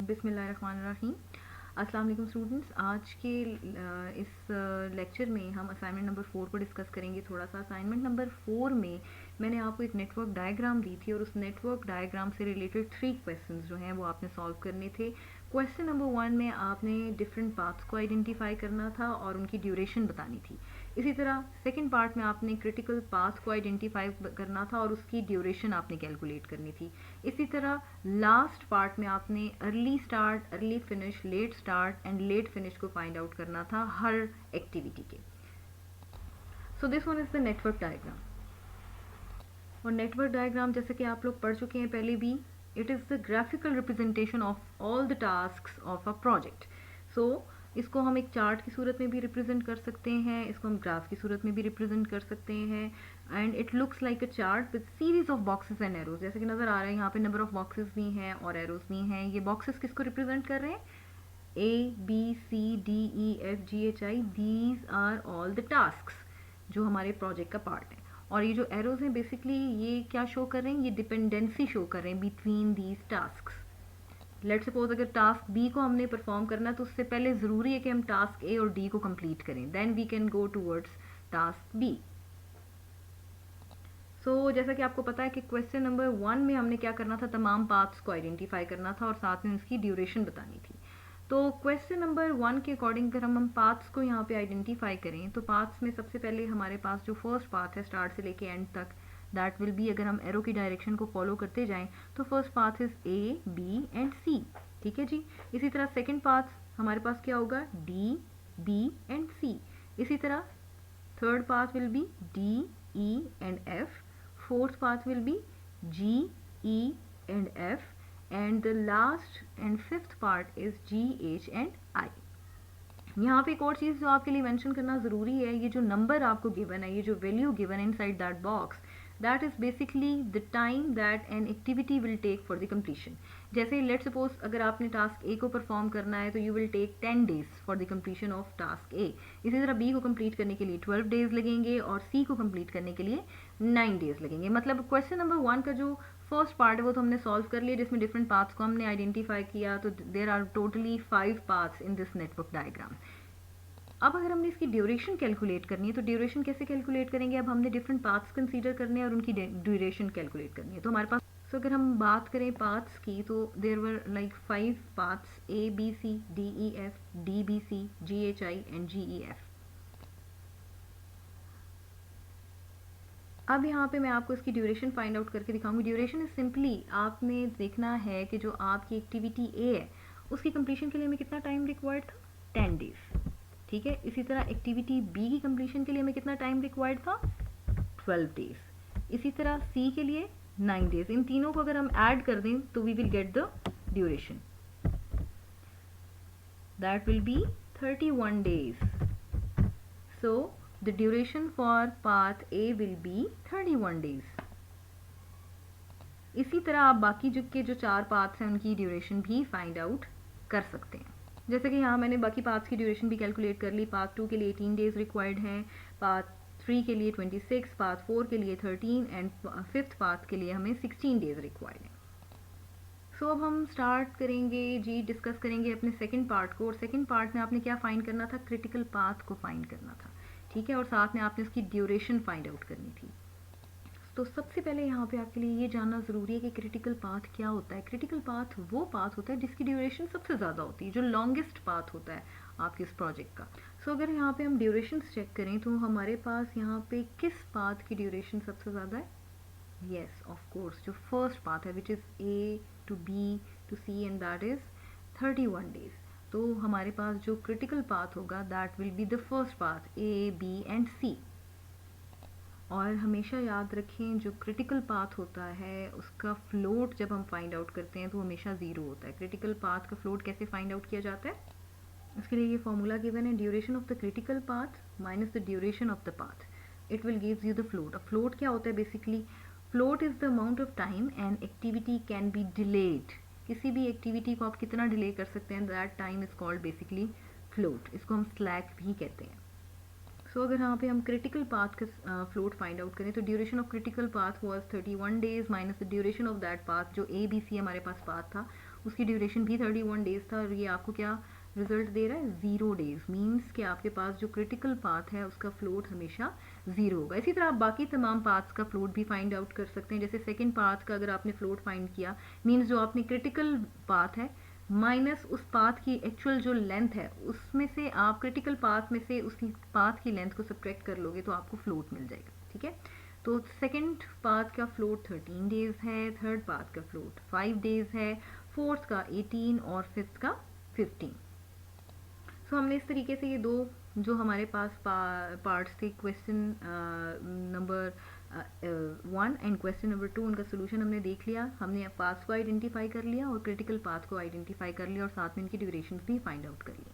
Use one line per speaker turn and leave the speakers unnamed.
बिस्मिल्लाहिर्रहमानिर्रहीम। अस्सलाम वालेकुम स्टूडेंट्स, आज के इस लेक्चर में हम असाइनमेंट नंबर 4 को डिस्कस करेंगे। थोड़ा सा असाइनमेंट नंबर 4 में मैंने आपको एक नेटवर्क डायग्राम दी थी और उस नेटवर्क डायग्राम से रिलेटेड 3 क्वेश्चंस जो हैं वो आपने सॉल्व करने थे। क्वेश्चन नंबर 1 में आपने डिफरेंट पाथ्स को आइडेंटिफाई करना था और उनकी ड्यूरेशन बतानी थी। इसी तरह सेकंड पार्ट में आपने क्रिटिकल पाथ को आइडेंटिफाई करना था और उसकी ड्यूरेशन आपने कैलकुलेट करनी थी। इसी तरह लास्ट पार्ट में आपने early start, early finish, late start and late finish को फाइंड आउट करना था हर एक्टिविटी के। So this one is the network diagram. और नेटवर्क डायग्राम जैसे कि आप लोग पढ़ चुके हैं पहले भी, it is the graphical representation of all the tasks of a project. So इसको हम एक चार्ट की सूरत में भी रिप्रेजेंट कर सकते हैं, इसको हम ग्राफ की सूरत में भी रिप्रेजेंट कर सकते हैं। And it looks like a chart with series of boxes and arrows. जैसे कि नज़र आ रहा है यहाँ पे नंबर ऑफ बॉक्सेस भी हैं और एरोज भी हैं। ये बॉक्सेस किसको रिप्रेजेंट कर रहे हैं? ABCDEFGHI, these are all the tasks जो हमारे प्रोजेक्ट का पार्ट है। और ये जो एरोज हैं बेसिकली ये क्या शो कर रहे हैं? ये डिपेंडेंसी शो कर रहे हैं between these tasks. Late suppose अगर टास्क बी को हमने परफॉर्म करना तो उससे पहले ज़रूरी है कि हम टास्क ए और डी को कंप्लीट करें, then we can go towards task B. So जैसा कि आपको पता है कि क्वेश्चन नंबर 1 में हमने क्या करना था, तमाम पाथ्स को आइडेंटिफाई करना था और साथ में उसकी ड्यूरेशन बतानी थी। तो क्वेश्चन नंबर 1 के अकॉर्डिंग अगर हम पाथ्स को यहाँ पे आइडेंटिफाई करें तो पाथ्स में सबसे पहले हमारे पास जो फर्स्ट पाथ है स्टार्ट से लेके एंड तक, दैट विल बी, अगर हम एरो की डायरेक्शन को फॉलो करते जाएं तो first path is A, B and C. ठीक है जी। इसी तरह सेकेंड पाथ हमारे पास क्या होगा? डी, बी एंड सी। इसी तरह third path will be D, E and F. Fourth path will be G, E and F, and the last and fifth part is G, H and I. यहाँ पे एक और चीज़ जो आपके लिए मेंशन करना ज़रूरी है, ये जो नंबर आपको गिवन है, ये जो वैल्यू गिवन है inside that box, that is basically the time that an activity will take for the completion. जैसे लेट सपोज अगर आपने टास्क ए को परफॉर्म करना है तो you will take 10 days for the completion of task A. इसी तरह B को कंप्लीट करने के लिए 12 डेज लगेंगे और सी को कंप्लीट करने के लिए 9 डेज लगेंगे। मतलब क्वेश्चन नंबर 1 का जो फर्स्ट पार्ट है वो तो हमने सॉल्व कर लिया जिसमें डिफरेंट पाथ्स को हमने आइडेंटिफाई किया। तो there are totally 5 paths in this network diagram. अब अगर हमने इसकी ड्यूरेशन कैलकुलेट करनी है तो ड्यूरेशन कैसे कैलकुलेट करेंगे? अब हमने डिफरेंट पाथ्स कंसीडर करने हैं और उनकी ड्यूरेशन कैलकुलेट करनी है। तो हमारे पास अगर हम बात करें पाथ्स की तो there were like 5 paths, ABCDEF, DBCGHI and GEF। अब यहाँ पे मैं आपको इसकी ड्यूरेशन फाइंड आउट करके दिखाऊंगी। ड्यूरेशन इज सिंपली आपने देखना है कि जो आपकी एक्टिविटी ए है उसकी कंप्लीशन के लिए हमें कितना टाइम रिक्वायर्ड था? 10 डेज। ठीक है। इसी तरह एक्टिविटी बी की कंप्लीशन के लिए हमें कितना टाइम रिक्वायर्ड था? 12 डेज। इसी तरह सी के लिए 9 डेज। इन तीनों को अगर हम ऐड कर दें तो we will get the duration, that will be 31 days. So the duration for path A will be 31 days. इसी तरह आप बाकी जो 4 पाथ्स हैं उनकी ड्यूरेशन भी फाइंड आउट कर सकते हैं। जैसे कि यहाँ मैंने बाकी पाथ्स की ड्यूरेशन भी कैलकुलेट कर ली। पाथ 2 के लिए 18 डेज रिक्वायर्ड हैं, पाथ 3 के लिए 26, पाथ 4 के लिए 13 एंड फिफ्थ पाथ के लिए हमें 16 डेज रिक्वायर्ड हैं। सो अब हम स्टार्ट करेंगे जी, डिस्कस करेंगे अपने सेकंड पार्ट को। और सेकंड पार्ट में आपने क्या फाइंड करना था? क्रिटिकल पाथ को फाइंड करना था। ठीक है। और साथ में आपने उसकी ड्यूरेशन फाइंड आउट करनी थी। तो सबसे पहले यहाँ पे आपके लिए ये जानना ज़रूरी है कि क्रिटिकल पाथ क्या होता है। क्रिटिकल पाथ वो पाथ होता है जिसकी ड्यूरेशन सबसे ज़्यादा होती है, जो लॉन्गेस्ट पाथ होता है आपके इस प्रोजेक्ट का। सो अगर यहाँ पे हम ड्यूरेशन चेक करें तो हमारे पास यहाँ पे किस पाथ की ड्यूरेशन सबसे ज़्यादा है? Yes, of course, जो फर्स्ट पाथ है which is A to B to C and that is 31 days। तो हमारे पास जो क्रिटिकल पाथ होगा that will be the first path A, B and C। और हमेशा याद रखें जो क्रिटिकल पाथ होता है उसका फ्लोट जब हम फाइंड आउट करते हैं तो हमेशा ज़ीरो होता है। क्रिटिकल पाथ का फ्लोट कैसे फाइंड आउट किया जाता है? इसके लिए ये फॉर्मूला गिवन है, duration of the critical path minus the duration of the path, it will gives you the float. अब फ्लोट क्या होता है? Basically float is the amount of time and activity can be delayed. किसी भी activity को आप कितना delay कर सकते हैं, that time is called basically float. इसको हम स्लैक भी कहते हैं। सो अगर यहाँ पे हम क्रिटिकल पाथ का फ्लोट फाइंड आउट करें तो duration of critical path was 31 days minus the duration of that path, जो ABC हमारे पास पाथ था उसकी ड्यूरेशन भी 31 डेज था और ये आपको क्या रिजल्ट दे रहा है 0 डेज, मीन्स कि आपके पास जो क्रिटिकल पाथ है उसका फ्लोट हमेशा 0 होगा। इसी तरह आप बाकी तमाम पाथ्स का फ्लोट भी फाइंड आउट कर सकते हैं। जैसे सेकंड पाथ का अगर आपने फ्लोट फाइंड किया, मीन्स जो आपने क्रिटिकल पाथ है माइनस उस पाथ की एक्चुअल जो लेंथ है, उसमें से आप क्रिटिकल पाथ में से उस पाथ की लेंथ को सब्ट्रैक्ट कर लोगे तो आपको फ्लोट मिल जाएगा। ठीक है, तो सेकंड पाथ का फ्लोट 13 डेज है, थर्ड पाथ का फ्लोट 5 डेज है, फोर्थ का 18 और फिफ्थ का 15। सो हमने इस तरीके से ये दो जो हमारे पास पार्ट्स थे, question number 1 and question number 2, उनका सोल्यूशन हमने देख लिया। हमने पाथ्स को आइडेंटिफाई कर लिया और क्रिटिकल पाथ को आइडेंटिफाई कर लिया और साथ में इनकी ड्यूरेशंस भी फाइंड आउट कर ली।